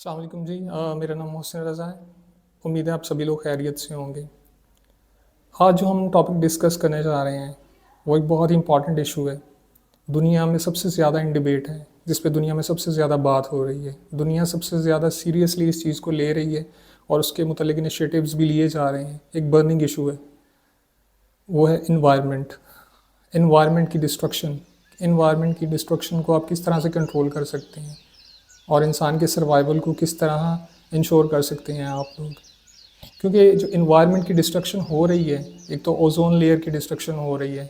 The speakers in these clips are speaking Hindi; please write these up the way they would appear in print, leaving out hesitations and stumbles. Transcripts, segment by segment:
अस्सलाम वालेकुम जी। मेरा नाम मोहसिन रज़ा है। उम्मीद है आप सभी लोग खैरियत से होंगे। आज जो हम टॉपिक डिस्कस करने जा रहे हैं वो एक बहुत ही इम्पॉर्टेंट इशू है। दुनिया में सबसे ज़्यादा इन डिबेट है, जिस पे दुनिया में सबसे ज़्यादा बात हो रही है। दुनिया सबसे ज़्यादा सीरियसली इस चीज़ को ले रही है और उसके मुतालिक इनिशिएटिव्स भी लिए जा रहे हैं। एक बर्निंग इशू है, वो है इन्वायरमेंट। इन्वायरमेंट की डिस्ट्रक्शन। इन्वायरमेंट की डिस्ट्रक्शन को आप किस तरह से कंट्रोल कर सकते हैं और इंसान के सर्वाइवल को किस तरह इंश्योर कर सकते हैं आप लोग। क्योंकि जो इन्वायरमेंट की डिस्ट्रक्शन हो रही है, एक तो ओजोन लेयर की डिस्ट्रक्शन हो रही है,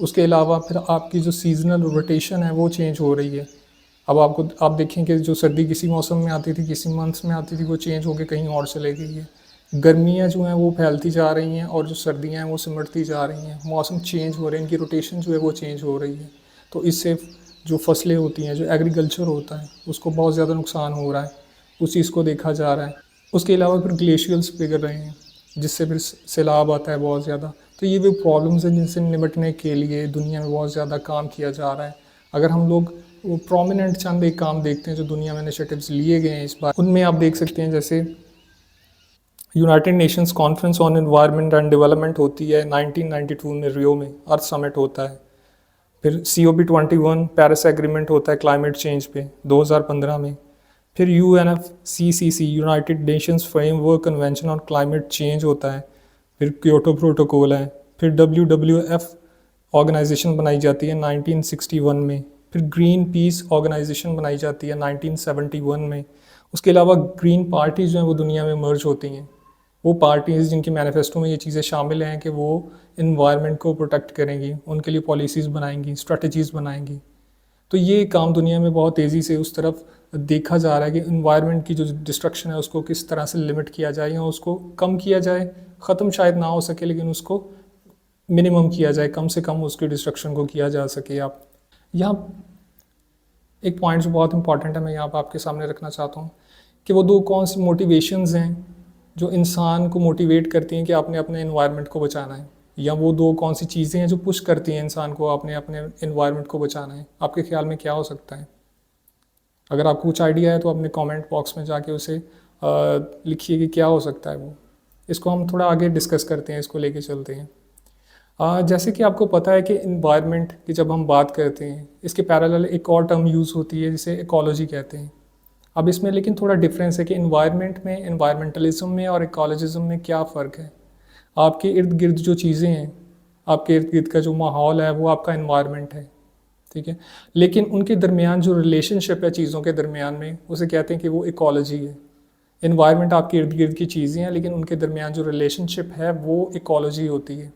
उसके अलावा फिर आपकी जो सीजनल रोटेशन है वो चेंज हो रही है। अब आप देखें कि जो सर्दी किसी मौसम में आती थी, किसी मंथ्स में आती थी, वो चेंज होकर कहीं और चले गई है। गर्मियाँ जो हैं वो फैलती जा रही हैं और जो सर्दियाँ हैं वो सिमटती जा रही हैं। मौसम चेंज हो रहे हैं, इनकी रोटेशन जो है वो चेंज हो रही है। तो इससे जो फसलें होती हैं, जो एग्रीकल्चर होता है, उसको बहुत ज़्यादा नुकसान हो रहा है। उस चीज़ को देखा जा रहा है। उसके अलावा फिर ग्लेशियर्स पिघल रहे हैं, जिससे फिर सैलाब आता है बहुत ज़्यादा। तो ये वो प्रॉब्लम्स हैं जिनसे निपटने के लिए दुनिया में बहुत ज़्यादा काम किया जा रहा है। अगर हम लोग वो प्रोमिनेंट चंद एक काम देखते हैं जो दुनिया में इनिशिएटिव्स लिए गए हैं इस बार, उनमें आप देख सकते हैं जैसे United Nations conference on environment and development होती है 1992 में रियो में, अर्थ समिट होता है। फिर COP21 पेरिस एग्रीमेंट होता है क्लाइमेट चेंज पे 2015 में। फिर UNFCCC United Nations framework convention on climate change होता है। फिर क्योटो प्रोटोकॉल है। फिर WWF ऑर्गेनाइजेशन बनाई जाती है 1961 में। फिर ग्रीन पीस ऑर्गेनाइजेशन बनाई जाती है 1971 में। उसके अलावा ग्रीन पार्टीज़ जो हैं वो दुनिया में मर्ज होती हैं। वो पार्टीज़ जिनकी मैनिफेस्टो में ये चीज़ें शामिल हैं कि वो इन्वायरमेंट को प्रोटेक्ट करेंगी, उनके लिए पॉलिसीज़ बनाएंगी, स्ट्रेटजीज़ बनाएंगी। तो ये काम दुनिया में बहुत तेज़ी से उस तरफ देखा जा रहा है कि इन्वायरमेंट की जो डिस्ट्रक्शन है उसको किस तरह से लिमिट किया जाए या उसको कम किया जाए। ख़त्म शायद ना हो सके, लेकिन उसको मिनिमम किया जाए, कम से कम उसकी डिस्ट्रक्शन को किया जा सके। आप यहाँ एक पॉइंट जो बहुत इंपॉर्टेंट है, मैं यहाँ पर आपके सामने रखना चाहता हूँ कि वो दो कौन सी मोटिवेशंस हैं जो इंसान को मोटिवेट करती हैं कि आपने अपने इन्वायरमेंट को बचाना है, या वो दो कौन सी चीज़ें हैं जो पुश करती हैं इंसान को आपने अपने इन्वायरमेंट को बचाना है। आपके ख्याल में क्या हो सकता है? अगर आपको कुछ आइडिया है तो अपने कमेंट बॉक्स में जाके उसे लिखिए कि क्या हो सकता है वो। इसको हम थोड़ा आगे डिस्कस करते हैं, इसको लेके चलते हैं। जैसे कि आपको पता है कि इन्वायरमेंट की जब हम बात करते हैं, इसके पैरेलल एक और टर्म यूज़ होती है जिसे इकोलॉजी कहते हैं। अब इसमें लेकिन थोड़ा डिफरेंस है कि इन्वायरमेंट में, इन्वायरमेंटलिज्म में और इकोलॉजिज्म में क्या फ़र्क है। आपके इर्द गिर्द जो चीज़ें हैं, आपके इर्द गिर्द का जो माहौल है वो आपका इन्वायरमेंट है, ठीक है। लेकिन उनके दरमियान जो रिलेशनशिप है चीज़ों के दरमियान में, उसे कहते हैं कि वो इकोलॉजी है। इन्वायरमेंट आपके इर्द गिर्द की चीज़ें हैं, लेकिन उनके दरमियान जो रिलेशनशिप है वो इकोलॉजी होती है।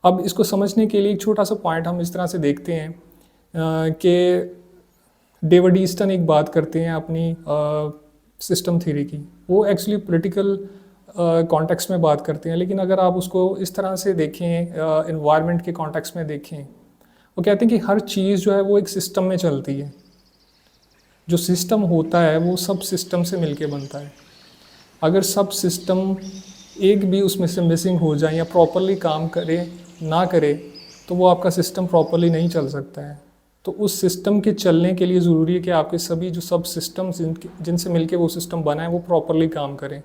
अब इसको समझने के लिए एक छोटा सा पॉइंट हम इस तरह से देखते हैं कि डेविड ईस्टन एक बात करते हैं अपनी सिस्टम थ्योरी की। वो एक्चुअली पॉलिटिकल कॉन्टेक्स्ट में बात करते हैं, लेकिन अगर आप उसको इस तरह से देखें, इन्वायरमेंट के कॉन्टेक्स्ट में देखें, वो कहते हैं कि हर चीज़ जो है वो एक सिस्टम में चलती है। जो सिस्टम होता है वो सब सिस्टम से मिलके बनता है। अगर सब सिस्टम एक भी उसमें से मिसिंग हो जाए या प्रॉपरली काम करे ना करे, तो वो आपका सिस्टम प्रॉपरली नहीं चल सकता है। तो उस सिस्टम के चलने के लिए ज़रूरी है कि आपके सभी जो सब सिस्टम्स जिनसे मिलके वो सिस्टम बना है वो प्रॉपरली काम करें।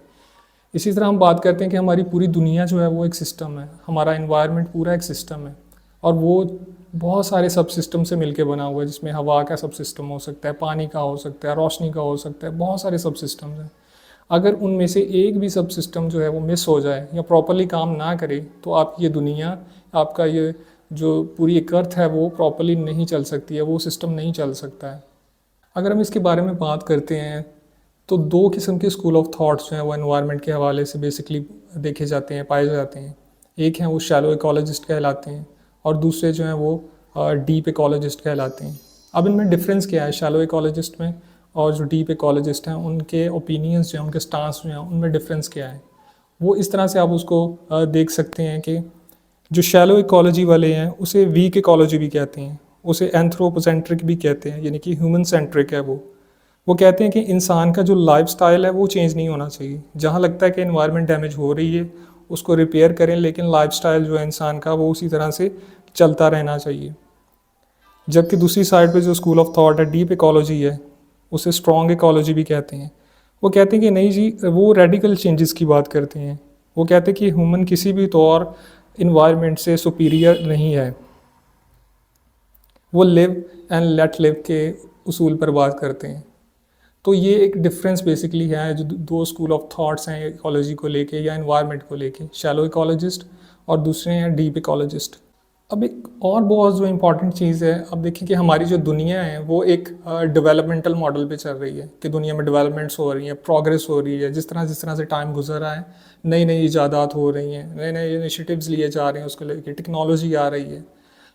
इसी तरह हम बात करते हैं कि हमारी पूरी दुनिया जो है वो एक सिस्टम है, हमारा इन्वायरमेंट पूरा एक सिस्टम है, और वो बहुत सारे सब सिस्टम से मिलके बना हुआ है, जिसमें हवा का सब सिस्टम हो सकता है, पानी का हो सकता है, रोशनी का हो सकता है, बहुत सारे सब सिस्टम्स हैं। अगर उनमें से एक भी सब सिस्टम जो है वो मिस हो जाए या प्रॉपरली काम ना करे, तो आप ये दुनिया, आपका ये जो पूरी एक अर्थ है वो प्रॉपरली नहीं चल सकती है, वो सिस्टम नहीं चल सकता है। अगर हम इसके बारे में बात करते हैं तो दो किस्म के स्कूल ऑफ थॉट्स जो हैं वो एनवायरनमेंट के हवाले से बेसिकली देखे जाते हैं, पाए जाते हैं। एक हैं वो शैलो इकोलॉजिस्ट कहलाते हैं और दूसरे जो हैं वो डीप इकोलॉजिस्ट कहलाते हैं। अब इनमें डिफरेंस क्या है शैलो इकोलॉजिस्ट में और जो डीप इकोलॉजिस्ट हैं, उनके ओपिनियंस जो हैं, उनके स्टांस जो हैं, उनमें डिफरेंस क्या है? वो इस तरह से आप उसको देख सकते हैं कि जो शैलो इकोलॉजी वाले हैं उसे वीक इकोलॉजी भी कहते हैं, उसे एंथ्रोपोसेंट्रिक भी कहते हैं, यानी कि ह्यूमन सेंट्रिक है वो कहते हैं कि इंसान का जो लाइफस्टाइल है वो चेंज नहीं होना चाहिए। जहाँ लगता है कि एनवायरनमेंट डैमेज हो रही है उसको रिपेयर करें, लेकिन लाइफस्टाइल जो है इंसान का वो उसी तरह से चलता रहना चाहिए। जबकि दूसरी साइड पे जो स्कूल ऑफ थॉट है, डीप इकोलॉजी है, उसे स्ट्रॉन्ग इकोलॉजी भी कहते हैं। वो कहते हैं कि नहीं जी, वो रेडिकल चेंजेस की बात करते हैं। वो कहते हैं कि ह्यूमन किसी भी तौर इन्वायरमेंट से सुपीरियर नहीं है। वो लिव एंड लेट लिव के उसूल पर बात करते हैं। तो ये एक डिफरेंस बेसिकली है जो दो स्कूल ऑफ थॉट्स हैं इकोलॉजी को लेके या इन्वायरमेंट को लेके, शैलो इकोलॉजिस्ट और दूसरे हैं डीप इकोलॉजिस्ट। अब एक और बहुत जो इम्पॉर्टेंट चीज़ है, अब देखिए कि हमारी जो दुनिया है वो एक डेवलपमेंटल मॉडल पे चल रही है कि दुनिया में डेवलपमेंट्स हो रही हैं, प्रोग्रेस हो रही है। जिस तरह से टाइम गुजर रहा है, नई नई इजादात हो रही हैं, नए नए इनिशिएटिव्स लिए जा रहे हैं, उसको लेके टेक्नोलॉजी आ रही है।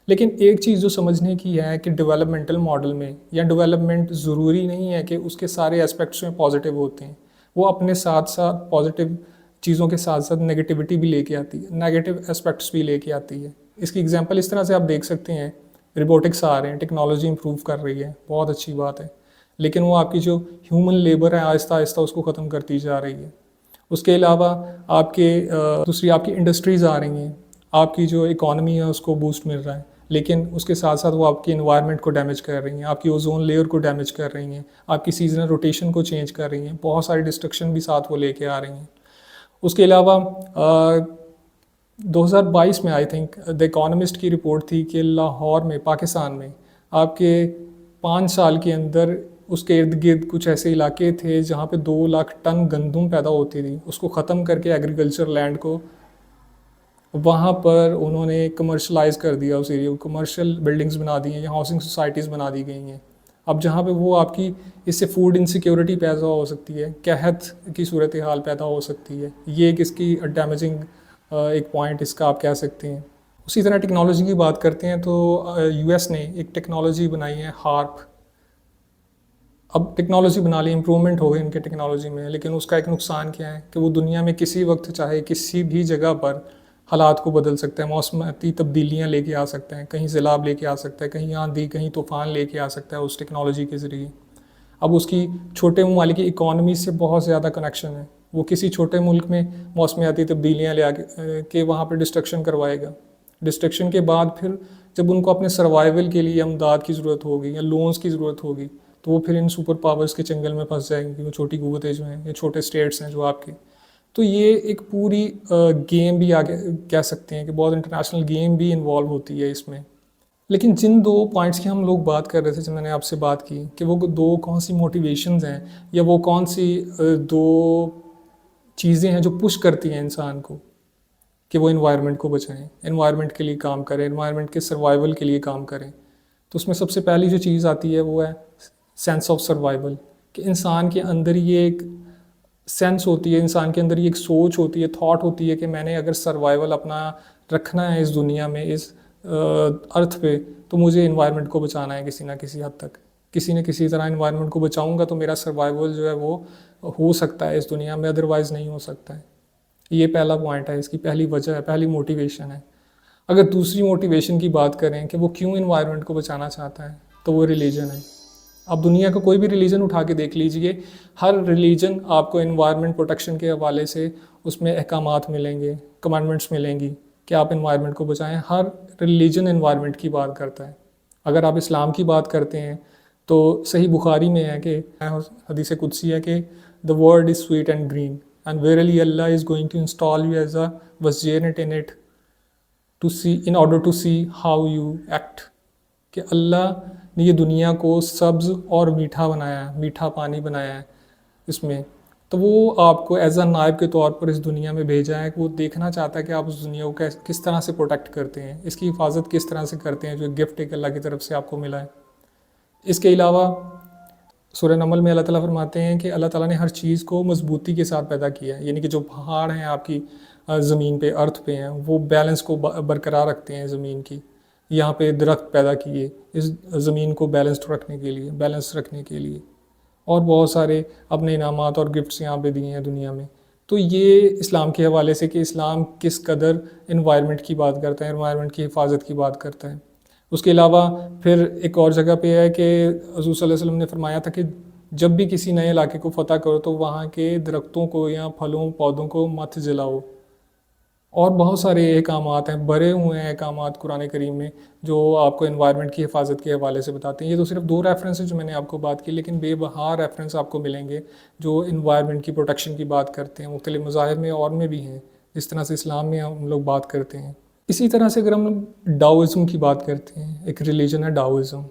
लेकिन एक चीज़ जो समझने की है कि डेवलपमेंटल मॉडल में या डेवलपमेंट ज़रूरी नहीं है कि उसके सारे एस्पेक्ट्स में पॉजिटिव होते हैं। वो अपने साथ साथ पॉजिटिव चीज़ों के साथ साथ नेगेटिविटी भी लेके आती है, नेगेटिव एस्पेक्ट्स भी लेके आती है। इसकी एग्जांपल इस तरह से आप देख सकते हैं, रोबोटिक्स आ रहे हैं, टेक्नोलॉजी इंप्रूव कर रही है, बहुत अच्छी बात है। लेकिन वो आपकी जो ह्यूमन लेबर है आहिस्ता आहिस्ता उसको ख़त्म करती जा रही है। उसके अलावा आपके दूसरी आपकी इंडस्ट्रीज़ आ रही हैं, आपकी जो इकॉनमी है उसको बूस्ट मिल रहा है, लेकिन उसके साथ साथ वो आपकी इन्वायरमेंट को डैमेज कर रही हैं, आपकी ओजोन लेयर को डैमेज कर रही हैं, आपकी सीजनल रोटेशन को चेंज कर रही हैं, बहुत सारी डिस्ट्रक्शन भी साथ वो लेके आ रही हैं। उसके अलावा 2022 में आई थिंक द इकोनॉमिस्ट की रिपोर्ट थी कि लाहौर में, पाकिस्तान में, आपके 5 साल के अंदर उसके इर्द गिर्द कुछ ऐसे इलाके थे जहाँ पे 2 लाख टन गंदम पैदा होती थी। उसको ख़त्म करके एग्रीकल्चर लैंड को वहाँ पर उन्होंने कमर्शलाइज़ कर दिया, उस एरिया को कमर्शियल बिल्डिंग्स बना दी हैं या हाउसिंग सोसाइटीज़ बना दी गई हैं। अब जहाँ पे वो आपकी इससे फूड इनसिक्योरिटी पैदा हो सकती है, कहत की सूरत हाल पैदा हो सकती है। ये एक इसकी डैमेजिंग एक पॉइंट इसका आप कह सकते हैं। उसी तरह टेक्नोलॉजी की बात करते हैं तो यूएस ने एक टेक्नोलॉजी बनाई है हार्प। अब टेक्नोलॉजी बना ली, इम्प्रूवमेंट हो गई इनके टेक्नोलॉजी में, लेकिन उसका एक नुकसान क्या है कि वो दुनिया में किसी वक्त चाहे किसी भी जगह पर हालात को बदल सकते हैं, मौसमाती तब्दीलियाँ लेके आ सकते हैं, कहीं सैलाब लेके आ सकता है, कहीं आंधी, कहीं तूफ़ान लेके आ सकता है उस टेक्नोलॉजी के ज़रिए। अब उसकी छोटे ममालिक की इकॉनमी से बहुत ज़्यादा कनेक्शन है। वो किसी छोटे मुल्क में मौसमियाती तब्दीलियाँ ले आके के वहाँ पर डिस्ट्रक्शन करवाएगा। डिस्ट्रक्शन के बाद फिर जब उनको अपने सर्वाइवल के लिए अमदाद की ज़रूरत होगी या लोन्स की ज़रूरत होगी, तो वो फिर इन सुपर पावर्स के चंगल में फंस जाएंगी, वो छोटी कुव्वतें जो हैं या छोटे स्टेट्स हैं जो आपके। तो ये एक पूरी गेम भी आगे कह सकते हैं कि बहुत इंटरनेशनल गेम भी इन्वॉल्व होती है इसमें। लेकिन जिन दो पॉइंट्स की हम लोग बात कर रहे थे, जब मैंने आपसे बात की कि वो दो कौन सी मोटिवेशंस हैं या वो कौन सी दो चीज़ें हैं जो पुश करती हैं इंसान को कि वो इन्वायरमेंट को बचाएं, इन्वायरमेंट के लिए काम करें, इन्वायरमेंट के सर्वाइवल के लिए काम करें। तो उसमें सबसे पहली जो चीज़ आती है वो है सेंस ऑफ सर्वाइवल, कि इंसान के अंदर ये एक सेंस होती है, इंसान के अंदर ये एक सोच होती है, थॉट होती है कि मैंने अगर सर्वाइवल अपना रखना है इस दुनिया में, इस अर्थ पे, तो मुझे इन्वायरमेंट को बचाना है किसी ना किसी हद तक। किसी न किसी तरह इन्वायरमेंट को बचाऊंगा तो मेरा सर्वाइवल जो है वो हो सकता है इस दुनिया में, अदरवाइज़ नहीं हो सकता है। ये पहला पॉइंट है, इसकी पहली वजह है, पहली मोटिवेशन है। अगर दूसरी मोटिवेशन की बात करें कि वो क्यों इन्वायरमेंट को बचाना चाहता है, तो वो रिलीजन है। आप दुनिया का कोई भी रिलीजन उठा के देख लीजिए, हर रिलीजन आपको इन्वायरमेंट प्रोटेक्शन के हवाले से उसमें अहकामात मिलेंगे, कमांडमेंट्स मिलेंगी कि आप इन्वायरमेंट को बचाएं। हर रिलीजन इन्वायरमेंट की बात करता है। अगर आप इस्लाम की बात करते हैं तो सही बुखारी में है कि हदीस कुदसी है कि the world is sweet and green and verily Allah is going to install you as a vicegerent in it to see in order to see how you act. कि अल्लाह ने ये दुनिया को सब्ज़ और मीठा बनाया है, मीठा पानी बनाया है इसमें, तो वो आपको एज अ नायब के तौर पर इस दुनिया में भेजा है कि वो देखना चाहता है कि आप उस दुनिया को किस तरह से प्रोटेक्ट करते हैं, इसकी हिफाजत किस तरह से करते हैं, जो गिफ्ट एक अल्लाह की तरफ से आपको मिला है। इसके अलावा सूरह नमल में अल्लाह ताला फरमाते हैं कि अल्लाह ताला ने हर चीज़ को मजबूती के साथ पैदा किया है, यानी कि जो पहाड़ हैं आपकी ज़मीन पे, अर्थ पे हैं, वो बैलेंस को बरकरार रखते हैं ज़मीन की। यहाँ पे दरख्त पैदा किए इस ज़मीन को बैलेंस्ड रखने के लिए, बैलेंस रखने के लिए, और बहुत सारे अपने इनामात और गिफ्ट्स यहाँ पे दिए हैं दुनिया में। तो ये इस्लाम के हवाले से कि इस्लाम किस कदर इन्वायरमेंट की बात करता है, इन्वायरमेंट की हिफाजत की बात करता है। उसके अलावा फिर एक और जगह पे है कि हज़रत सल्लल्लाहु अलैहि वसल्लम ने फरमाया था कि जब भी किसी नए इलाके को फ़तह करो तो वहाँ के दरख्तों को या फलों पौधों को मत जलाओ, और बहुत सारे अहकामात हैं, भरे हुए हैं अहकामात कुरान करीम में, जो आपको एनवायरनमेंट की हिफाजत के हवाले से बताते हैं। ये तो सिर्फ 2 रेफरेंस है जो मैंने आपको बात की, लेकिन बेबहार रेफरेंस आपको मिलेंगे जो एनवायरनमेंट की प्रोटेक्शन की बात करते हैं। मुख्तलिफ मज़ाहिब में और में भी हैं, जिस तरह से इस्लाम में हम लोग बात करते हैं। इसी तरह से अगर हम डाओइज़म की बात करते हैं, एक रिलीजन है डाओइज़म,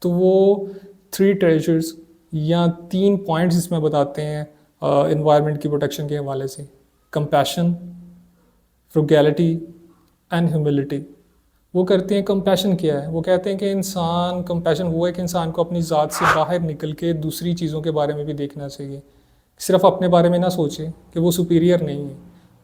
तो वो 3 ट्रेजर्स या 3 पॉइंट्स इसमें बताते हैं एनवायरनमेंट की प्रोटेक्शन के हवाले से: कंपैशन, फ्रुगैलिटी एंड ह्यूमिलिटी। वो करते हैं, कंपैशन क्या है, वो कहते हैं कि इंसान, कंपैशन वो है कि इंसान को अपनी ज़ात से बाहर निकल के दूसरी चीज़ों के बारे में भी देखना चाहिए। सिर्फ अपने बारे में ना सोचे कि वो सुपीरियर नहीं है,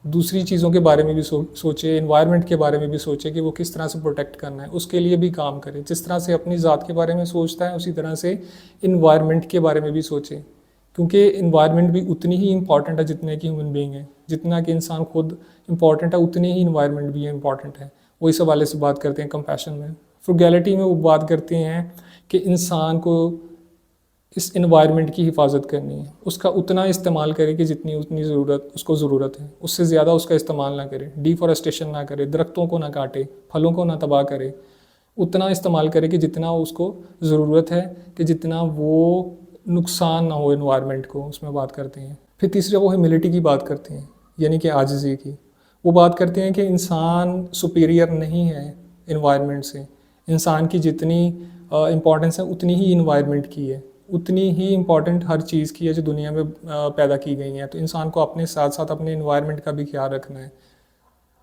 दूसरी चीज़ों के बारे में भी सोचे, एनवायरनमेंट के बारे में भी सोचे कि वो किस तरह से प्रोटेक्ट करना है, उसके लिए भी काम करे। जिस तरह से अपनी ज़ात के बारे में सोचता है, उसी तरह से इन्वायरमेंट के बारे में भी सोचे, क्योंकि इन्वायरमेंट भी उतनी ही इम्पॉर्टेंट है जितने कि ह्यूमन बीइंग है। जितना कि इंसान खुद इम्पॉर्टेंट है, उतनी ही इन्वायरमेंट भी इम्पॉर्टेंट है। वो इस हवाले से बात करते हैं कंपैशन में। फ्रुगैलिटी में वो बात करते हैं कि इंसान को इस इन्वायरमेंट की हिफाजत करनी है, उसका उतना इस्तेमाल करे कि जितनी उतनी ज़रूरत है, उससे ज़्यादा उसका इस्तेमाल ना करे, डिफॉरेस्टेशन ना करे, दरख्तों को ना काटे, फलों को ना तबाह करे, उतना इस्तेमाल करे कि जितना उसको ज़रूरत है, कि जितना वो नुकसान ना हो इन्वायरमेंट को, उसमें बात करते हैं। फिर तीसरा वो ह्यूमिलिटी की बात करते हैं, यानी कि आजिज़ी की। वो बात करते हैं कि इंसान सुपीरियर नहीं है इन्वायरमेंट से, इंसान की जितनी इम्पॉर्टेंस है उतनी ही इन्वायरमेंट की है, उतनी ही इम्पॉर्टेंट हर चीज़ की है जो दुनिया में पैदा की गई है। तो इंसान को अपने साथ साथ अपने इन्वायरमेंट का भी ख्याल रखना है।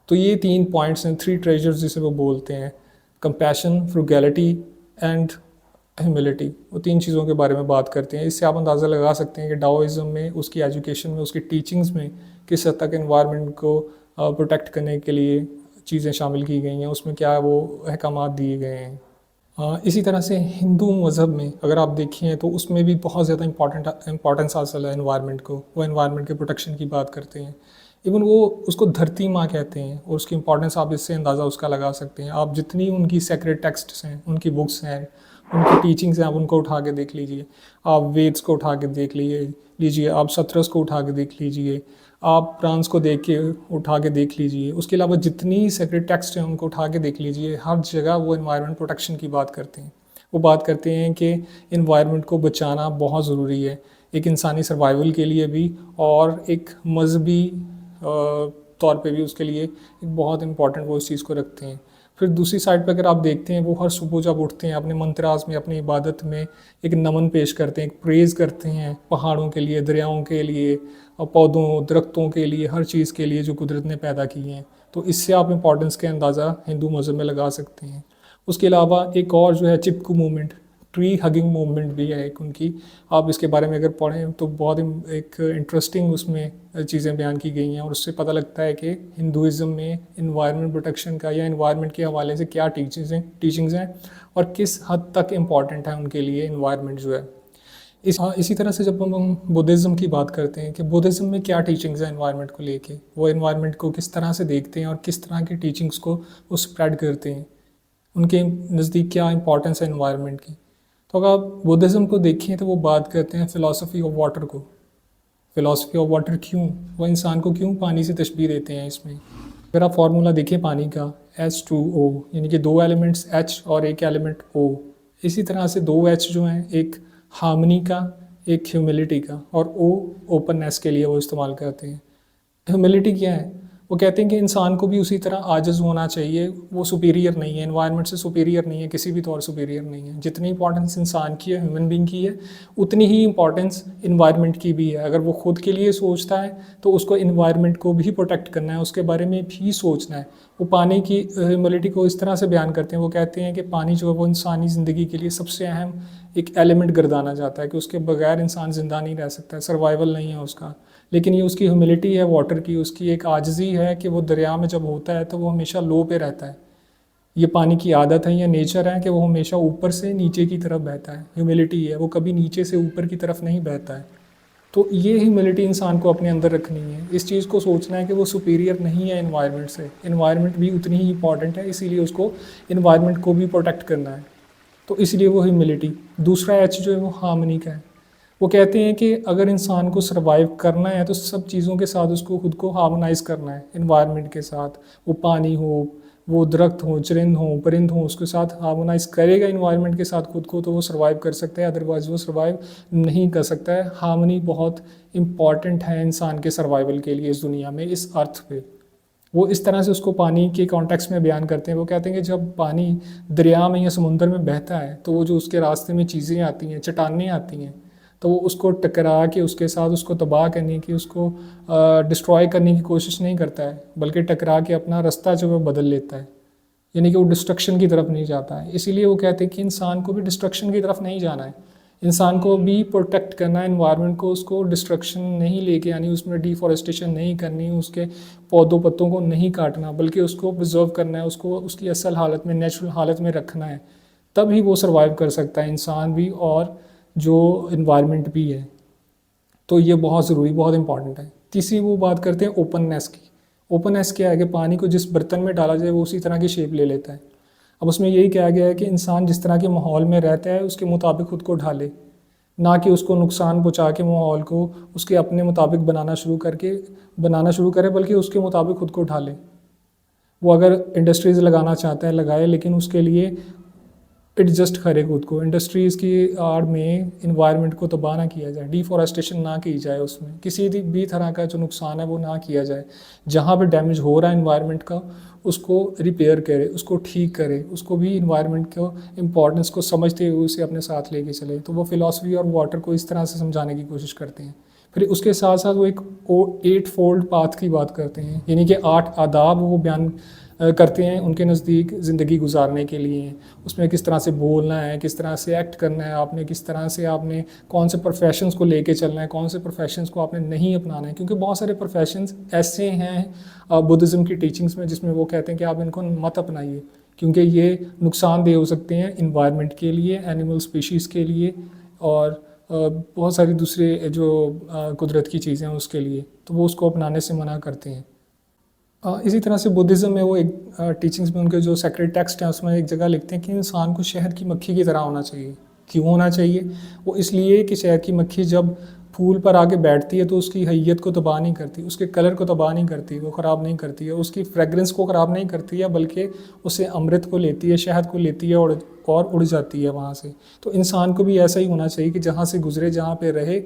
तो ये 3 पॉइंट्स हैं, 3 ट्रेजर्स जिसे वो बोलते हैं: कंपैशन, फ्रुगैलिटी एंड ह्यूमिलिटी। वो 3 चीज़ों के बारे में बात करते हैं। इससे आप अंदाज़ा लगा सकते हैं कि डाओइज़म में, उसकी एजुकेशन में, उसकी टीचिंग्स में किस हद तक इन्वायरमेंट को प्रोटेक्ट करने के लिए चीज़ें शामिल की गई हैं, उसमें क्या वो अहकामात दिए गए हैं। इसी तरह से हिंदू मज़हब में अगर आप देखें तो उसमें भी बहुत ज़्यादा इम्पॉर्टेंस हासिल है इन्वायरमेंट को। वो इन्वायरमेंट के प्रोटेक्शन की बात करते हैं। इवन वो उसको धरती माँ कहते हैं, और उसकी इम्पॉर्टेंस आप इससे अंदाज़ा उसका लगा सकते हैं। आप जितनी उनकी सेक्रेड टेक्स्ट्स हैं, उनकी बुक्स हैं, उनकी टीचिंग्स हैं, आप उनको उठा के देख लीजिए। आप वेद्स को उठा के देख लीजिए, आप सत्रस को उठा के देख लीजिए, आप पुराण्स को उठा के देख लीजिए। उसके अलावा जितनी सेक्रेड टेक्स्ट हैं उनको उठा के देख लीजिए। हर जगह वो इन्वायरमेंट प्रोटेक्शन की बात करते हैं। वो बात करते हैं कि इन्वायरमेंट को बचाना बहुत ज़रूरी है, एक इंसानी सर्वाइवल के लिए भी, और एक मजहबी तौर पे भी उसके लिए एक बहुत इंपॉर्टेंट वो इस चीज़ को रखते हैं। फिर दूसरी साइड पे अगर आप देखते हैं, वो हर सुबह जब उठते हैं अपने मंत्राज में, अपनी इबादत में एक नमन पेश करते हैं, एक प्रेज़ करते हैं पहाड़ों के लिए, दरियाओं के लिए, और पौधों, दरख्तों के लिए, हर चीज़ के लिए जो कुदरत ने पैदा की हैं। तो इससे आप इम्पॉर्टेंस के अंदाज़ा हिंदू मज़हब में लगा सकते हैं। उसके अलावा एक और जो है चिपकू मूवमेंट, ट्री हगिंग मूवमेंट भी है एक उनकी। आप इसके बारे में अगर पढ़ें तो बहुत एक इंटरेस्टिंग उसमें चीज़ें बयान की गई हैं, और उससे पता लगता है कि हिंदुज़म में इन्वायरमेंट प्रोटेक्शन का या इन्वायरमेंट के हवाले से क्या टीचिंग्स हैं और किस हद तक इम्पॉर्टेंट है उनके लिए इन्वायरमेंट जो है। इसी तरह से जब हम बुद्धिज़्म की बात करते हैं कि बुद्धिज़्म में क्या टीचिंग्स हैं इन्वायरमेंट को लेके, वो इन्वायरमेंट को किस तरह से देखते हैं और किस तरह की टीचिंग्स को वो स्प्रेड करते हैं, उनके नज़दीक क्या इंपॉर्टेंस है इन्वायरमेंट की। तो अगर आप बुद्धिज़्म को देखें तो वो बात करते हैं फ़िलासफ़ी ऑफ वाटर को। फ़िलासफ़ी ऑफ वाटर क्यों, वो इंसान को क्यों पानी से तशबीह देते हैं इसमें। अगर आप फार्मूला देखें पानी का, H2O, यानी कि 2 एलिमेंट्स H और एक एलिमेंट O। इसी तरह से 2 H जो हैं, एक हार्मनी का, एक ह्यूमिलिटी का, और O ओपननेस के लिए वो इस्तेमाल करते हैं। ह्यूमिलिटी क्या है, वो कहते हैं कि इंसान को भी उसी तरह आजिज़ होना चाहिए। वो सुपीरियर नहीं है, इन्वायरमेंट से सुपीरियर नहीं है, किसी भी तौर सुपीरियर नहीं है। जितनी इंपॉर्टेंस इंसान की है, ह्यूमन बीइंग की है, उतनी ही इंपॉर्टेंस इन्वायरमेंट की भी है। अगर वो खुद के लिए सोचता है तो उसको इन्वायरमेंट को भी प्रोटेक्ट करना है, उसके बारे में भी सोचना है। वो पानी की ह्यूमिलिटी को इस तरह से बयान करते हैं, वो कहते हैं कि पानी जो है वो इंसानी ज़िंदगी के लिए सबसे अहम एक एलिमेंट गर्दाना जाता है, कि उसके बगैर इंसान ज़िंदा नहीं रह सकता है, सर्वाइवल नहीं है उसका। लेकिन ये उसकी ह्यूमिलिटी है वाटर की, उसकी एक आजिज़ी है कि वो दरिया में जब होता है तो वो हमेशा लो पे रहता है। ये पानी की आदत है या नेचर है कि वो हमेशा ऊपर से नीचे की तरफ बहता है। ह्यूमिलिटी है, वो कभी नीचे से ऊपर की तरफ नहीं बहता है। तो ये ह्यूमिलिटी इंसान को अपने अंदर रखनी है। इस चीज़ को सोचना है कि वो सुपीरियर नहीं है इन्वायरमेंट से, इन्वायरमेंट भी उतनी ही इंपॉर्टेंट है, इसीलिए उसको इन्वायरमेंट को भी प्रोटेक्ट करना है। तो इसलिए वो ह्यूमिलिटी। दूसरा H जो है वो हार्मनी का है। वो कहते हैं कि अगर इंसान को सर्वाइव करना है तो सब चीज़ों के साथ उसको खुद को हार्मोनाइज करना है, इन्वायरमेंट के साथ। वो पानी हो, वो दरख्त हो, चरिंद हो, परिंद हो, उसके साथ हार्मोनाइज करेगा इन्वायरमेंट के साथ खुद को, तो वो सर्वाइव कर सकता है, अदरवाइज वो सर्वाइव नहीं कर सकता है। हार्मनी बहुत इंपॉर्टेंट है इंसान के सर्वाइवल के लिए इस दुनिया में, इस अर्थ पे। वो इस तरह से उसको पानी के कॉन्टेक्स्ट में बयान करते हैं। वो कहते हैं कि जब पानी दरिया में या समुंदर में बहता है तो वो जो उसके रास्ते में चीज़ें आती हैं, चट्टानें आती हैं, तो वो उसको टकरा के उसके साथ उसको तबाह करने की, उसको डिस्ट्रॉय करने की कोशिश नहीं करता है, बल्कि टकरा के अपना रास्ता जो है बदल लेता है, यानी कि वो डिस्ट्रक्शन की तरफ नहीं जाता है। इसीलिए वो कहते हैं कि इंसान को भी डिस्ट्रक्शन की तरफ नहीं जाना है, इंसान को भी प्रोटेक्ट करना है इन्वायरमेंट को, उसको डिस्ट्रक्शन नहीं लेके आनी, उसमें डिफॉरेस्टेशन नहीं करनी, उसके पौधों पत्तों को नहीं काटना, बल्कि उसको प्रिजर्व करना है, उसको उसकी असल हालत में, नेचुरल हालत में रखना है। तभी वो सर्वाइव कर सकता है, इंसान भी और जो इन्वायरमेंट भी है। तो ये बहुत ज़रूरी, बहुत इंपॉर्टेंट है। तीसरी वो बात करते हैं ओपननेस की। ओपननेस क्या है कि पानी को जिस बर्तन में डाला जाए वो उसी तरह की शेप ले लेता है। अब उसमें यही कहा गया है कि इंसान जिस तरह के माहौल में रहता है उसके मुताबिक खुद को ढाले, ना कि उसको नुकसान पहुँचा के माहौल को उसके अपने मुताबिक बनाना शुरू करे, बल्कि उसके मुताबिक खुद को ढाले। वो अगर इंडस्ट्रीज़ लगाना चाहता है लगाए, लेकिन उसके लिए एडजस्ट करे खुद को। इंडस्ट्रीज़ की आड़ में इन्वायरमेंट को तबाह ना किया जाए, डिफॉरेस्टेशन ना की जाए, उसमें किसी भी तरह का जो नुकसान है वो ना किया जाए। जहाँ पे डैमेज हो रहा है इन्वायरमेंट का उसको रिपेयर करे, उसको ठीक करे, उसको भी इन्वायरमेंट को इम्पोर्टेंस को समझते हुए उसे अपने साथ लेके चले। तो वो फ़िलासफ़ी और वाटर को इस तरह से समझाने की कोशिश करते हैं। फिर उसके साथ साथ वो एक 8 फोल्ड पाथ की बात करते हैं, यानी कि 8 आदाब वो बयान करते हैं उनके नज़दीक ज़िंदगी गुजारने के लिए। उसमें किस तरह से बोलना है, किस तरह से एक्ट करना है आपने, किस तरह से आपने कौन से प्रोफेशंस को लेके चलना है, कौन से प्रोफेशंस को आपने नहीं अपनाना है। क्योंकि बहुत सारे प्रोफेशंस ऐसे हैं बुद्धिज़्म की टीचिंग्स में जिसमें वो कहते हैं कि आप इनको मत अपनाइए, क्योंकि ये नुकसानदेह हो सकते हैं इन्वायरमेंट के लिए, एनिमल स्पीशीज़ के लिए, और बहुत सारी दूसरे जो कुदरत की चीज़ें हैं उसके लिए। तो वो उसको अपनाने से मना करते हैं। इसी तरह से बुद्धिज़्म में वो एक टीचिंग्स में उनके जो सेक्रेड टेक्स्ट हैं उसमें एक जगह लिखते हैं कि इंसान को शहद की मक्खी की तरह होना चाहिए। क्यों होना चाहिए? वो इसलिए कि शहद की मक्खी जब फूल पर आके बैठती है तो उसकी हैयत को तबाह नहीं करती, उसके कलर को तबाह नहीं करती, वो ख़राब नहीं करती है, उसकी फ्रेगरेंस को ख़राब नहीं करती है, बल्कि उसे अमृत को लेती है, शहद को लेती है और उड़ जाती है वहाँ से। तो इंसान को भी ऐसा ही होना चाहिए कि जहाँ से गुजरे, जहाँ पे रहे,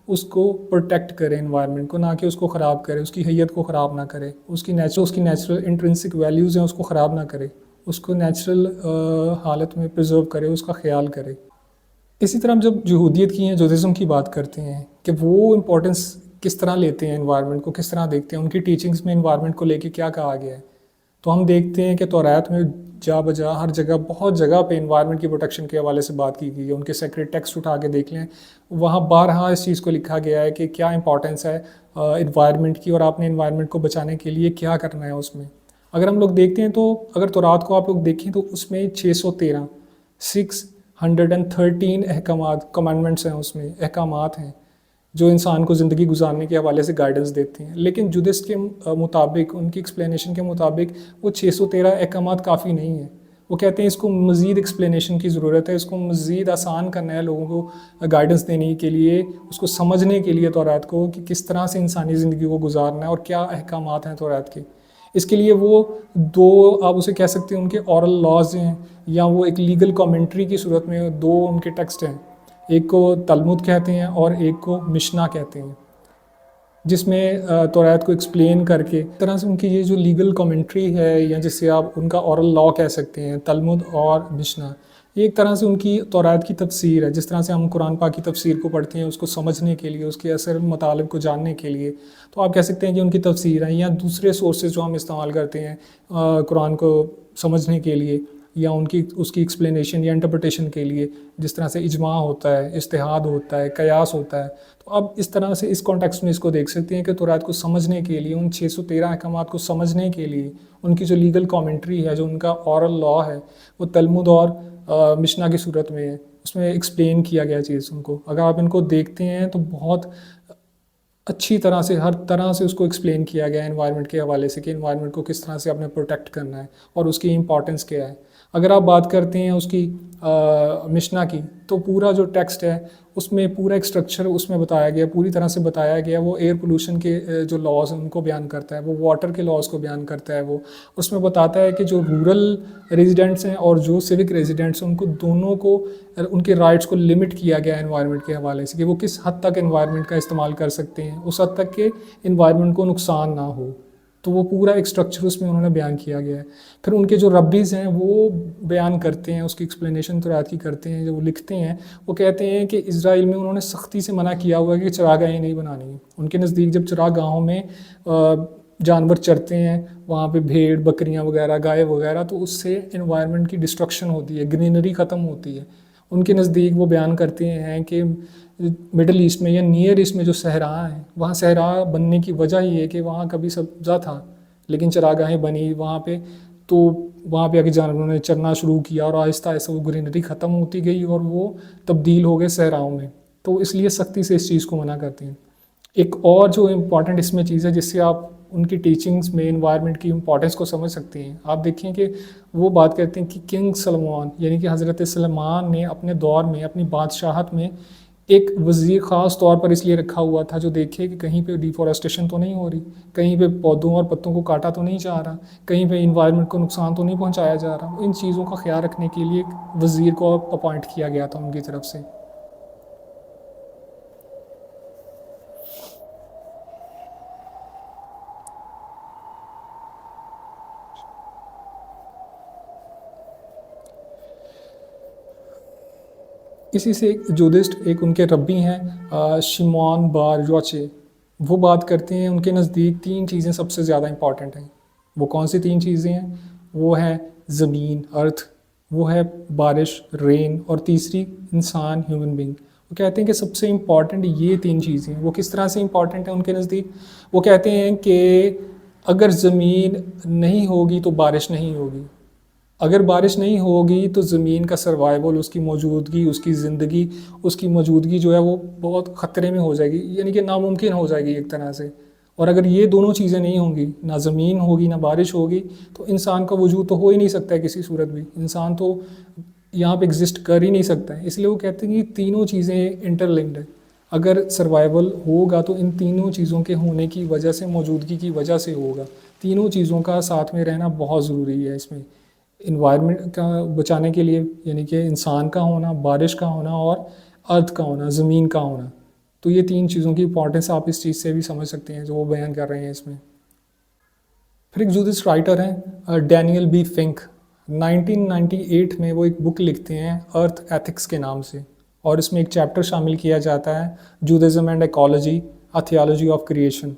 उसको प्रोटेक्ट करे इन्वायरमेंट को, ना कि उसको ख़राब करे, उसकी हैयत को ख़राब ना करे, उसकी नेचुरल इंट्रिंसिक वैल्यूज़ हैं उसको ख़राब ना करे, उसको नेचुरल हालत में प्रिजर्व करे, उसका ख्याल करे। इसी तरह हम जब यहूदियत की हैं, जूदाइज़्म की बात करते हैं कि वो इम्पोर्टेंस किस तरह लेते हैं, इन्वायरमेंट को किस तरह देखते हैं, उनकी टीचिंग्स में इन्वायरमेंट को लेके क्या कहा गया है। तो हम देखते हैं कि तौरात में जा बजा हर जगह, बहुत जगह पे इन्वायरमेंट की प्रोटेक्शन के हवाले से बात की गई है। उनके सेक्रेड टेक्स्ट उठा के देख लें, वहाँ बारहा इस चीज़ को लिखा गया है कि क्या इंपॉर्टेंस है इन्वायरमेंट की, और आपने इन्वायरमेंट को बचाने के लिए क्या करना है उसमें। अगर हम लोग देखते हैं तो अगर तौरात को आप लोग देखें तो उसमें 613 अहकामात, कमांडमेंट्स हैं, उसमें अहकामात हैं जो इंसान को ज़िंदगी गुजारने के हवाले से गाइडेंस देते हैं। लेकिन जुदिस्ट के मुताबिक, उनकी एक्सप्लेनेशन के मुताबिक वो 613 अहकामात काफ़ी नहीं है। वो कहते हैं इसको मज़ीद एक्सप्लेनेशन की ज़रूरत है, इसको मज़ीद आसान करना है लोगों को गाइडेंस देने के लिए, उसको समझने के लिए तौरात को, कि किस तरह से इंसानी ज़िंदगी को गुजारना है और क्या अहकामात हैं तौरात के। इसके लिए वो दो, आप उसे कह सकते हैं उनके औरल लॉज हैं, या वो एक लीगल कमेंट्री की सूरत में दो उनके टेक्स्ट हैं। एक को तलमुद कहते हैं और एक को मिशना कहते हैं, जिसमें तौरात को एक्सप्लेन करके तरह से उनकी ये जो लीगल कमेंट्री है, या जिसे आप उनका औरल लॉ कह सकते हैं, तलमुद और मिशना, ये एक तरह से उनकी तौरात की तफसीर है। जिस तरह से हम कुरान पाक की तफसीर को पढ़ते हैं उसको समझने के लिए, उसके असर मतलब को जानने के लिए, तो आप कह सकते हैं कि उनकी तफसीर है। या दूसरे सोर्सेज जो हम इस्तेमाल करते हैं कुरान को समझने के लिए, या उसकी एक्सप्लेनेशन या इंटरप्रटेशन के लिए, जिस तरह से इजमा होता है, इज्तिहाद होता है, कयास होता है। तो अब इस तरह से इस कॉन्टेक्स्ट में इसको देख सकते हैं कि तौरात को समझने के लिए, उन 613 अहकामात को समझने के लिए, उनकी जो लीगल कमेंट्री है, जो उनका ऑरल लॉ है, वो तलमुद और मिशना की सूरत में है। उसमें एक्सप्लेन किया गया चीज़ उनको, अगर आप इनको देखते हैं तो बहुत अच्छी तरह से, हर तरह से उसको एक्सप्लेन किया गया है इन्वायरमेंट के हवाले से, कि इन्वायरमेंट को किस तरह से आपने प्रोटेक्ट करना है और उसकी इंपॉर्टेंस क्या है। अगर आप बात करते हैं उसकी मिशना की, तो पूरा जो टेक्स्ट है उसमें पूरा एक स्ट्रक्चर उसमें बताया गया, पूरी तरह से बताया गया। वो एयर पोल्यूशन के जो लॉज हैं उनको बयान करता है, वो वाटर के लॉज को बयान करता है। वो उसमें बताता है कि जो रूरल रेजिडेंट्स हैं और जो सिविक रेजिडेंट्स हैं उनको दोनों को उनके राइट्स को लिमिट किया गया है एनवायरनमेंट के हवाले से, कि वो किस हद तक एनवायरनमेंट का इस्तेमाल कर सकते हैं, उस हद तक के एनवायरनमेंट को नुकसान ना हो। तो वो पूरा एक स्ट्रक्चर उसमें उन्होंने बयान किया गया है। फिर उनके जो रब्बीज़ हैं वो बयान करते हैं, उसकी एक्सप्लेनेशन तौरात की करते हैं। जो वो लिखते हैं वो कहते हैं कि इज़राइल में उन्होंने सख्ती से मना किया हुआ है कि चरागाहें नहीं बनानी है। उनके नज़दीक जब चरागाहों में जानवर चरते हैं, वहाँ पे भेड़ बकरियाँ वगैरह गाय वगैरह, तो उससे इन्वायरमेंट की डिस्ट्रक्शन होती है, ग्रीनरी ख़त्म होती है। उनके नज़दीक वो बयान करते हैं कि मिडल ईस्ट में या नियर ईस्ट में जो सहरा है, वहाँ सहरा बनने की वजह ये है कि वहाँ कभी सब्ज़ा था लेकिन चरागाहें बनी वहाँ पे, तो वहाँ पे आके जानवरों ने चरना शुरू किया और आहिस्ता आहिस्ता वो ग्रीनरी ख़त्म होती गई और वो तब्दील हो गए सहराओं में। तो इसलिए सख्ती से इस चीज़ को मना करते हैं। एक और जो इम्पॉर्टेंट इसमें चीज़ है जिससे आप उनकी टीचिंग्स में इन्वायरमेंट की इम्पोर्टेंस को समझ सकते हैं, आप देखें कि वो बात करते हैं कि किंग सलमान यानी कि हज़रत सलमान ने अपने दौर में अपनी बादशाहत में एक वज़ीर ख़ास तौर पर इसलिए रखा हुआ था जो देखे कि कहीं पे डिफॉरेस्टेशन तो नहीं हो रही, कहीं पे पौधों और पत्तों को काटा तो नहीं जा रहा, कहीं पे इन्वायरमेंट को नुकसान तो नहीं पहुंचाया जा रहा। इन चीज़ों का ख्याल रखने के लिए एक वज़ीर को अपॉइंट किया गया था उनकी तरफ से। इसी से एक जूदिस्ट एक उनके रब्बी हैं शिमोन बार योचे, वो बात करते हैं उनके नज़दीक तीन चीज़ें सबसे ज़्यादा इम्पॉर्टेंट हैं। वो कौन सी तीन चीज़ें हैं? वो है ज़मीन अर्थ, वो है बारिश रेन, और तीसरी इंसान ह्यूमन बींग। वो कहते हैं कि सबसे इम्पॉर्टेंट ये तीन चीज़ें हैं। वो किस तरह से इम्पॉर्टेंट है उनके नज़दीक? वो कहते हैं कि अगर ज़मीन नहीं होगी तो बारिश नहीं होगी, अगर बारिश नहीं होगी तो ज़मीन का सर्वाइवल, उसकी मौजूदगी, उसकी ज़िंदगी, उसकी मौजूदगी जो है वो बहुत ख़तरे में हो जाएगी, यानी कि नामुमकिन हो जाएगी एक तरह से। और अगर ये दोनों चीज़ें नहीं होंगी, ना ज़मीन होगी ना बारिश होगी, तो इंसान का वजूद तो हो ही नहीं सकता है किसी सूरत भी, इंसान तो यहाँ पे एग्जिस्ट कर ही नहीं सकता है। इसलिए वो कहते हैं कि तीनों चीज़ें इंटरलिंक्ड है। अगर सर्वाइवल होगा तो इन तीनों चीज़ों के होने की वजह से, मौजूदगी की वजह से होगा। तीनों चीज़ों का साथ में रहना बहुत ज़रूरी है इसमें, इन्वायरमेंट का बचाने के लिए, यानी कि इंसान का होना, बारिश का होना और अर्थ का होना, ज़मीन का होना। तो ये तीन चीज़ों की इंपॉर्टेंस आप इस चीज़ से भी समझ सकते हैं जो वो बयान कर रहे हैं इसमें। फिर एक जूदिस्ट राइटर हैं डैनियल बी फिंक, 1998 में वो एक बुक लिखते हैं अर्थ एथिक्स के नाम से, और इसमें एक चैप्टर शामिल किया जाता है Judaism and ecology, a theology of creation.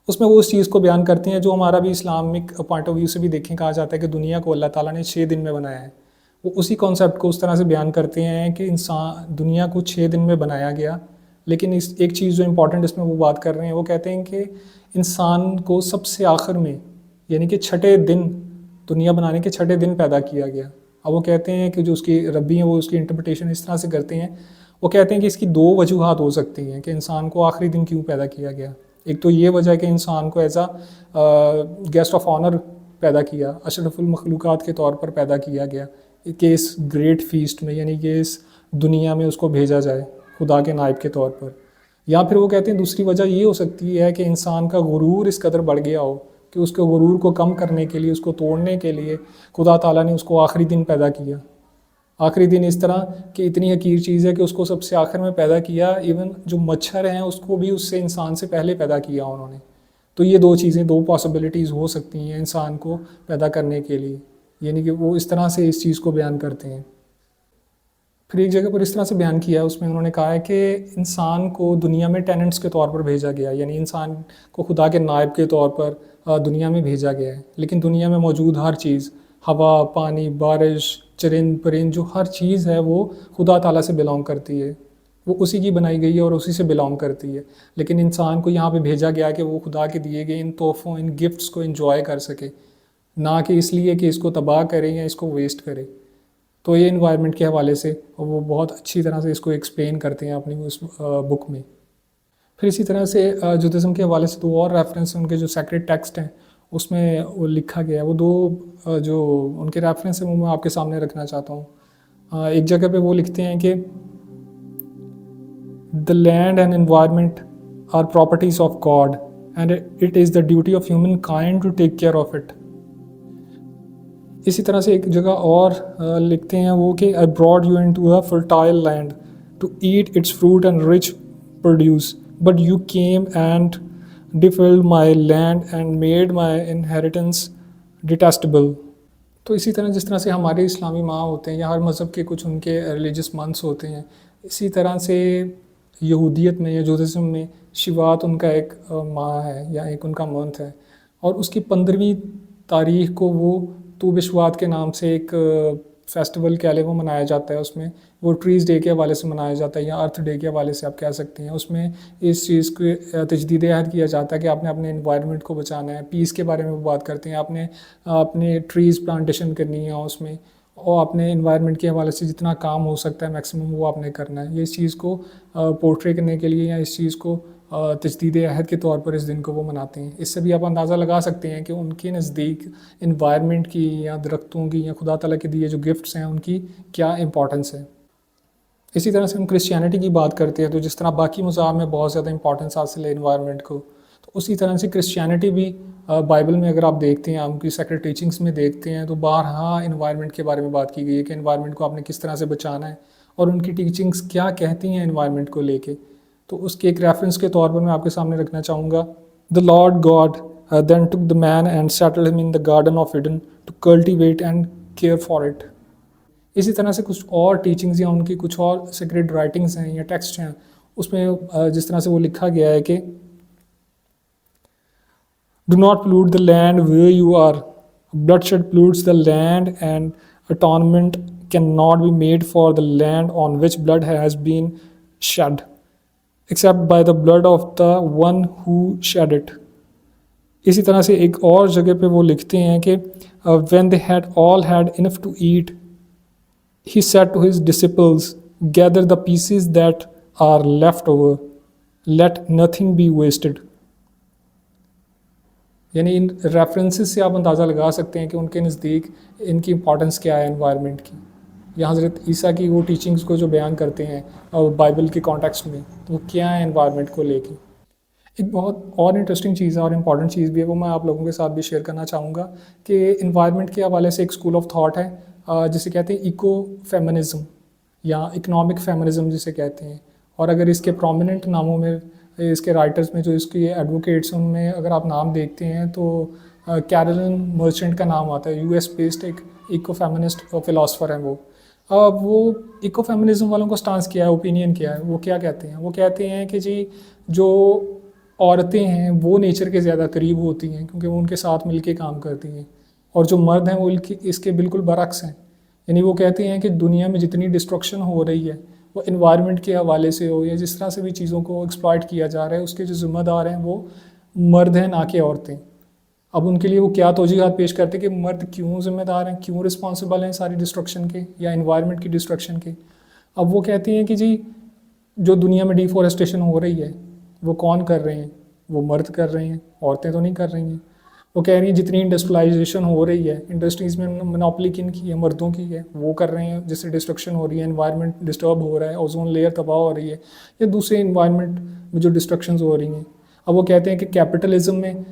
उसमें वो उस चीज़ को बयान करते हैं जो हमारा भी इस्लामिक पॉइंट ऑफ व्यू से भी देखें, कहा जाता है कि दुनिया को अल्लाह ताला ने 6 दिन में बनाया है। वो उसी कॉन्सेप्ट को उस तरह से बयान करते हैं कि इंसान दुनिया को 6 दिन में बनाया गया, लेकिन इस एक चीज़ जो इम्पोर्टेंट इसमें वो बात कर रहे हैं, वो कहते हैं कि इंसान को सबसे आखिर में, यानी कि छठे दिन, दुनिया बनाने के छठे दिन पैदा किया गया। अब वो कहते हैं कि जो उसकी रब्बी हैं वो उसकी इंटरप्रिटेशन इस तरह से करते हैं, वो कहते हैं कि इसकी दो वजूहात हो सकती हैं कि इंसान को आखिरी दिन क्यों पैदा किया गया। एक तो ये वजह है कि इंसान को एज गेस्ट ऑफ ऑनर पैदा किया, अशरफुल मखलूक़ात के तौर पर पैदा किया गया कि इस ग्रेट फीस्ट में, यानी कि इस दुनिया में उसको भेजा जाए खुदा के नायब के तौर पर। या फिर वो कहते हैं दूसरी वजह ये हो सकती है कि इंसान का गुरूर इस कदर बढ़ गया हो कि उसके गुरूर को कम करने के लिए, उसको तोड़ने के लिए खुदा ताला ने उसको आखिरी दिन पैदा किया। आखिरी दिन इस तरह कि इतनी हकीर चीज़ है कि उसको सबसे आखिर में पैदा किया, इवन जो मच्छर हैं उसको भी उससे इंसान से पहले पैदा किया उन्होंने। तो ये दो चीज़ें, दो पॉसिबिलिटीज़ हो सकती हैं इंसान को पैदा करने के लिए, यानी कि वो इस तरह से इस चीज़ को बयान करते हैं। फिर एक जगह पर इस तरह से बयान किया है, उसमें उन्होंने कहा है कि इंसान को दुनिया में टेनेंट्स के तौर पर भेजा गया, यानी इंसान को खुदा के नायब के तौर पर दुनिया में भेजा गया है। लेकिन दुनिया में मौजूद हर चीज़, हवा, पानी, बारिश, चरिंद परिंद, जो हर चीज़ है वो खुदा ताला से बिलोंग करती है, वो उसी की बनाई गई है और उसी से बिलोंग करती है। लेकिन इंसान को यहाँ पे भेजा गया कि वो खुदा के दिए गए इन तोहफ़ों, इन गिफ्ट्स को एंजॉय कर सके, ना कि इसलिए कि इसको तबाह करें या इसको वेस्ट करें। तो ये इन्वायरमेंट के हवाले से वो बहुत अच्छी तरह से इसको एक्सप्लेन करते हैं अपनी उस बुक में। फिर इसी तरह से जुडिज़्म के हवाले से दो और रेफरेंस उनके जो सेक्रेट टेक्स्ट हैं उसमें वो लिखा गया है। वो दो जो उनके रेफरेंस है वो मैं आपके सामने रखना चाहता हूँ। एक जगह पे वो लिखते हैं कि the land and environment are properties of God and it is the duty of humankind to take care of it. इसी तरह से एक जगह और लिखते हैं वो कि I brought you into a fertile land to eat its fruit and rich produce but you came and defiled my land and made my inheritance detestable. तो इसी तरह जिस तरह से हमारे इस्लामी माँ होते हैं या हर मज़हब के कुछ उनके रिलीजियस मंथ्स होते हैं, इसी तरह से यहूदियत में या जूदिज़्म में शिवात उनका एक माह है या एक उनका मंथ है। और उसकी 15वीं तारीख को वो तूब शिवात के नाम से एक फेस्टिवल कह लें वो मनाया जाता है। उसमें वो ट्रीज़ डे के हवाले से मनाया जाता है या अर्थ डे के हवाले से आप कह सकते हैं। उसमें इस चीज़ को तजदीद अहद किया जाता है कि आपने अपने इन्वायरमेंट को बचाना है। पीस के बारे में वो बात करते हैं, आपने अपने ट्रीज़ प्लांटेशन करनी है उसमें, और अपने इन्वायरमेंट के हवाले से जितना काम हो सकता है मैक्सिमम वो आपने करना है। ये इस चीज़ को पोर्ट्रे करने के लिए या इस चीज़ को तजदीद अहद के तौर पर इस दिन को वो मनाते हैं। इससे भी आप अंदाज़ा लगा सकते हैं कि उनके नज़दीक इन्वायरमेंट की या दरख्तों की या खुदा ताला के दिए जो गिफ्ट्स हैं उनकी क्या इंपॉर्टेंस है। इसी तरह से हम क्रिश्चियनिटी की बात करते हैं तो जिस तरह बाकी मज़ाहब में बहुत ज़्यादा इंपॉर्टेंस हासिल है इन्वायरमेंट को, तो उसी तरह से क्रिश्चियनिटी भी बाइबल में अगर आप देखते हैं, उनकी सेक्रेट टीचिंग्स में देखते हैं तो बारहा इन्वायरमेंट के बारे में बात की गई है कि इन्वायरमेंट को आपने किस तरह से बचाना है और उनकी टीचिंग्स क्या कहती हैं इन्वायरमेंट को लेके। तो उसके एक रेफरेंस के तौर पर मैं आपके सामने रखना चाहूँगा। The Lord God then took the man and settled him in the garden of Eden to cultivate and care for it. इसी तरह से कुछ और टीचिंग्स या उनकी कुछ और सीक्रेट राइटिंग्स हैं या टेक्स्ट हैं, उसमें जिस तरह से वो लिखा गया है कि do not pollute the land where you are, bloodshed pollutes the land and atonement cannot be made for the land on which blood has been shed except by the blood of the one who shed it। इसी तरह से एक और जगह पे वो लिखते हैं कि when they had all had enough to eat he said to his disciples gather the pieces that are left over, let nothing be wasted। यानी इन रेफरेंसेस से आप अंदाज़ा लगा सकते हैं कि उनके नज़दीक इनकी इंपॉर्टेंस क्या है एनवायरनमेंट की, या हज़रत ईसा की वो टीचिंग्स को जो बयान करते हैं और बाइबल के कॉन्टेक्स्ट में, तो वो क्या है एनवायरनमेंट को लेके। एक बहुत और इंटरेस्टिंग चीज़ है और इम्पॉर्टेंट चीज़ भी है, वो मैं आप लोगों के साथ भी शेयर करना चाहूँगा कि इन्वायरमेंट के हवाले से एक स्कूल ऑफ थाट है जिसे कहते हैं इको फेमिनिज़म या इकनॉमिक फेमिनिज़म जिसे कहते हैं। और अगर इसके प्रोमिनेंट नामों में, इसके राइटर्स में जो इसके एडवोकेट्स हैं उनमें अगर आप नाम देखते हैं तो कैरोलिन मर्चेंट का नाम आता है। यूएस बेस्ड एक इको फेमिनिस्ट फिलासफर हैं वो इको फेमिनिज्म वालों का स्टांस क्या है, ओपिनियन क्या है, वो क्या कहते हैं। वो कहते हैं कि जी जो औरतें हैं वो नेचर के ज़्यादा करीब होती हैं क्योंकि वो उनके साथ मिलके काम करती हैं, और जो मर्द हैं वो इसके बिल्कुल बरक्स हैं। यानी वो कहते हैं कि दुनिया में जितनी डिस्ट्रक्शन हो रही है वो इन्वायरमेंट के हवाले से हो या जिस तरह से भी चीज़ों को एक्सप्लॉइट किया जा रहा है, उसके जो ज़िम्मेदार हैं वो मर्द हैं ना कि औरतें। अब उनके लिए वो क्या तौजीहात पेश करते हैं कि मर्द क्यों ज़िम्मेदार हैं, क्यों रिस्पॉन्सिबल हैं सारी डिस्ट्रक्शन के या इन्वायरमेंट की डिस्ट्रक्शन के। अब वो कहती हैं कि जी जो दुनिया में डिफॉरेस्टेशन हो रही है वो कौन कर रहे हैं, वो मर्द कर रहे हैं, औरतें तो नहीं कर रही हैं। वो कह रही हैं जितनी इंडस्ट्रियलाइजेशन हो रही है, इंडस्ट्रीज़ में मोनोपोली किन की है, मर्दों की है, वो कर रहे हैं, जिससे डिस्ट्रक्शन हो रही है, एनवायरनमेंट डिस्टर्ब हो रहा है, ओजोन लेयर तबाह हो रही है, या दूसरे इन्वायरमेंट में जो डिस्ट्रक्शंस हो रही हैं। अब वो कहते हैं कि कैपिटलिज्म में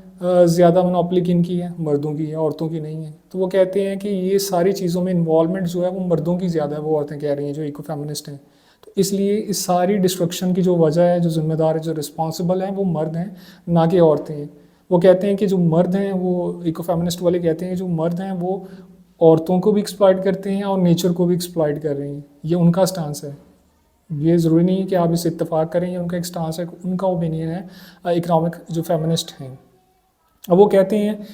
ज़्यादा मोनोपोली किन की है, मर्दों की है, औरतों की नहीं है। तो वो कहते हैं कि ये सारी चीज़ों में इन्वॉल्वमेंट जो है वो मर्दों की ज़्यादा है, वो औरतें कह रही हैं जो इको फेमिनिस्ट हैं। तो इसलिए इस सारी डिस्ट्रक्शन की जो वजह है, जो जिम्मेदार है, जो रिस्पॉन्सिबल हैं वो मर्द हैं ना कि औरतें हैं। वो कहते हैं कि जो मर्द हैं, वो इको फेमिनिस्ट वाले कहते हैं जो मर्द हैं वो औरतों को भी एक्सप्लॉइट करते हैं और नेचर को भी एक्सप्लॉइट कर रहे हैं। ये उनका स्टांस है। ये ज़रूरी नहीं है कि आप इससे इत्तेफाक करें, ये उनका एक स्टांस है, उनका ओपिनियन है इकनॉमिक जो फेमिनिस्ट हैं। अब वो कहते हैं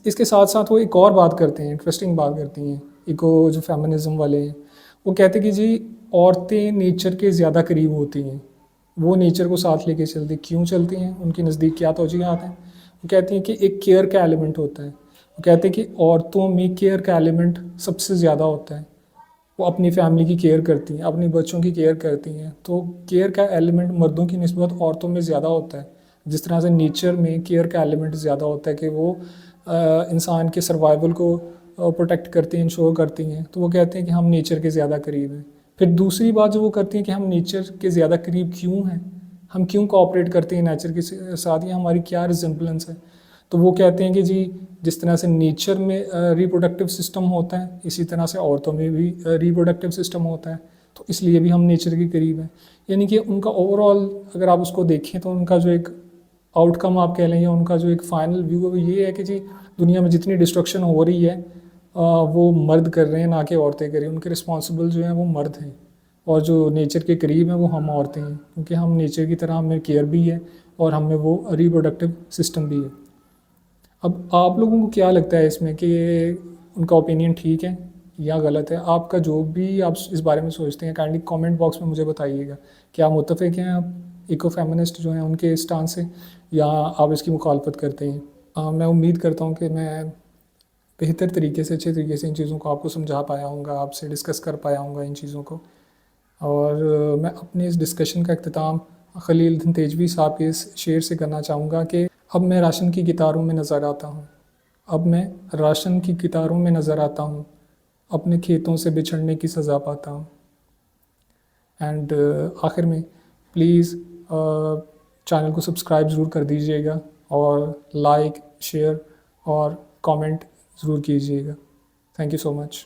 इसके साथ साथ वो एक और बात करते हैं, इंटरेस्टिंग बात करती हैं इको जो फेमिनिज्म वाले हैं। वो कहते हैं कि जी औरतें नेचर के ज़्यादा करीब होती हैं, वो नेचर को साथ लेके चलती। क्यों चलती हैं, उनकी नज़दीक क्या तौजीहात हैं। वो कहती हैं कि एक केयर का एलिमेंट होता है। वो कहते हैं कि औरतों में केयर का एलिमेंट सबसे ज़्यादा होता है। वो अपनी फैमिली की केयर करती हैं, अपने बच्चों की केयर करती हैं। तो केयर का एलिमेंट मर्दों की निस्बत औरतों में ज़्यादा होता है। जिस तरह से नेचर में केयर का एलिमेंट ज़्यादा होता है कि वो इंसान के सर्वाइवल को प्रोटेक्ट करती हैं, इंश्योर करती हैं, तो वो कहते हैं कि हम नेचर के ज़्यादा करीब हैं। फिर दूसरी बात जो वो करती हैं कि हम नेचर के ज़्यादा करीब क्यों हैं, हम क्यों कोऑपरेट करते हैं नेचर के साथ, या हमारी क्या रिजेम्बलेंस है। तो वो कहते हैं कि जी जिस तरह से नेचर में रिप्रोडक्टिव सिस्टम होता है, इसी तरह से औरतों में भी रिप्रोडक्टिव सिस्टम होता है, तो इसलिए भी हम नेचर के करीब हैं। यानी कि उनका ओवरऑल अगर आप उसको देखें तो उनका जो एक आउटकम आप कह लें, या उनका जो एक फाइनल व्यू है वो ये है कि जी दुनिया में जितनी डिस्ट्रक्शन हो रही है वो मर्द कर रहे हैं, ना कि औरतें कर रही हैं। उनके रिस्पॉन्सिबल जो हैं वो मर्द हैं, और जो नेचर के करीब हैं वो हम औरतें हैं, क्योंकि हम नेचर की तरह, हमें केयर भी है और हमें वो रिप्रोडक्टिव सिस्टम भी है। अब आप लोगों को क्या लगता है इसमें कि उनका ओपिनियन ठीक है या गलत है? आपका जो भी आप इस बारे में सोचते हैं काइंडली कमेंट बॉक्स में मुझे बताइएगा। क्या मुत्तफ़िक हैं आप इको फेमिनिस्ट जो हैं उनके स्टांस से, या आप इसकी मुखालफत करते हैं? मैं उम्मीद करता हूँ कि मैं बेहतर तरीके से, अच्छे तरीके से इन चीज़ों को आपको समझा पाया हूँगा, आपसे डिस्कस कर पाया हूँगा इन चीज़ों को। और मैं अपने इस डिस्कशन का इख्तिताम खलील तेजवी साहब के इस शेर से करना चाहूँगा कि अब मैं राशन की कितारों में नज़र आता हूँ, अब मैं राशन की कितारों में नज़र आता हूँ, अपने खेतों से बिछड़ने की सज़ा पाता हूँ। एंड आखिर में प्लीज़ चैनल को सब्सक्राइब ज़रूर कर दीजिएगा, और लाइक, शेयर और कमेंट ज़रूर कीजिएगा। Thank you so much.